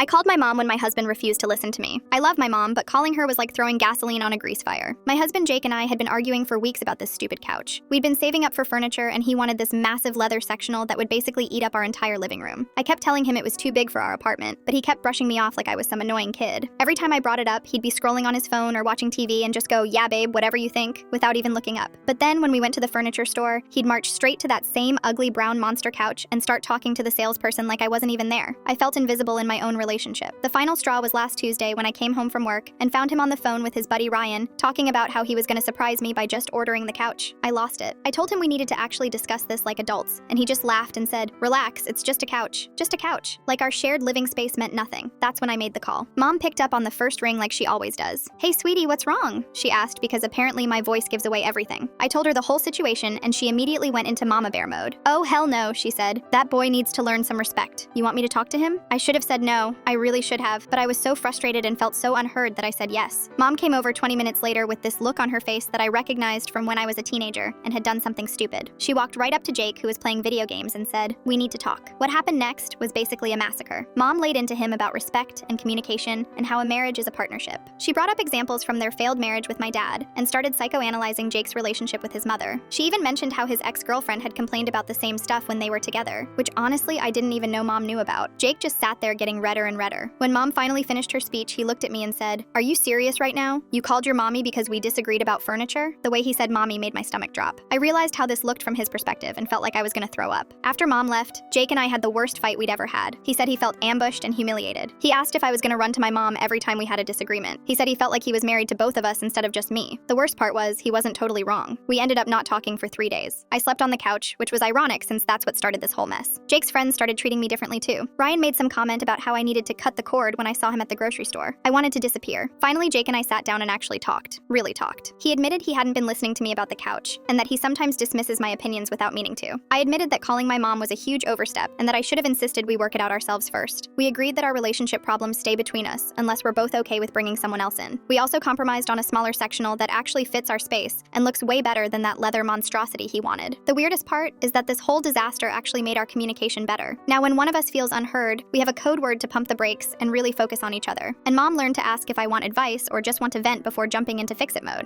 I called my mom when my husband refused to listen to me. I love my mom, but calling her was like throwing gasoline on a grease fire. My husband Jake and I had been arguing for weeks about this stupid couch. We'd been saving up for furniture and he wanted this massive leather sectional that would basically eat up our entire living room. I kept telling him it was too big for our apartment, but he kept brushing me off like I was some annoying kid. Every time I brought it up, he'd be scrolling on his phone or watching TV and just go, "Yeah, babe, whatever you think," without even looking up. But then when we went to the furniture store, he'd march straight to that same ugly brown monster couch and start talking to the salesperson like I wasn't even there. I felt invisible in my own relationship. The final straw was last Tuesday when I came home from work and found him on the phone with his buddy Ryan, talking about how he was going to surprise me by just ordering the couch. I lost it. I told him we needed to actually discuss this like adults, and he just laughed and said, "Relax, it's just a couch. Just a couch." Like our shared living space meant nothing. That's when I made the call. Mom picked up on the first ring like she always does. "Hey, sweetie, what's wrong?" she asked, because apparently my voice gives away everything. I told her the whole situation, and she immediately went into mama bear mode. "Oh, hell no," she said. "That boy needs to learn some respect. You want me to talk to him?" I should have said no. I really should have, but I was so frustrated and felt so unheard that I said yes. Mom came over 20 minutes later with this look on her face that I recognized from when I was a teenager and had done something stupid. She walked right up to Jake, who was playing video games, and said, "We need to talk." What happened next was basically a massacre. Mom laid into him about respect and communication and how a marriage is a partnership. She brought up examples from their failed marriage with my dad and started psychoanalyzing Jake's relationship with his mother. She even mentioned how his ex-girlfriend had complained about the same stuff when they were together, which honestly I didn't even know Mom knew about. Jake just sat there getting redder and redder. When Mom finally finished her speech, he looked at me and said, "Are you serious right now? You called your mommy because we disagreed about furniture?" The way he said mommy made my stomach drop. I realized how this looked from his perspective and felt like I was gonna throw up. After Mom left, Jake and I had the worst fight we'd ever had. He said he felt ambushed and humiliated. He asked if I was gonna run to my mom every time we had a disagreement. He said he felt like he was married to both of us instead of just me. The worst part was, he wasn't totally wrong. We ended up not talking for 3 days. I slept on the couch, which was ironic since that's what started this whole mess. Jake's friends started treating me differently too. Ryan made some comment about how I needed to cut the cord when I saw him at the grocery store. I wanted to disappear. Finally, Jake and I sat down and actually talked. Really talked. He admitted he hadn't been listening to me about the couch, and that he sometimes dismisses my opinions without meaning to. I admitted that calling my mom was a huge overstep, and that I should have insisted we work it out ourselves first. We agreed that our relationship problems stay between us, unless we're both okay with bringing someone else in. We also compromised on a smaller sectional that actually fits our space, and looks way better than that leather monstrosity he wanted. The weirdest part is that this whole disaster actually made our communication better. Now when one of us feels unheard, we have a code word to pump the brakes and really focus on each other. And Mom learned to ask if I want advice or just want to vent before jumping into fix-it mode.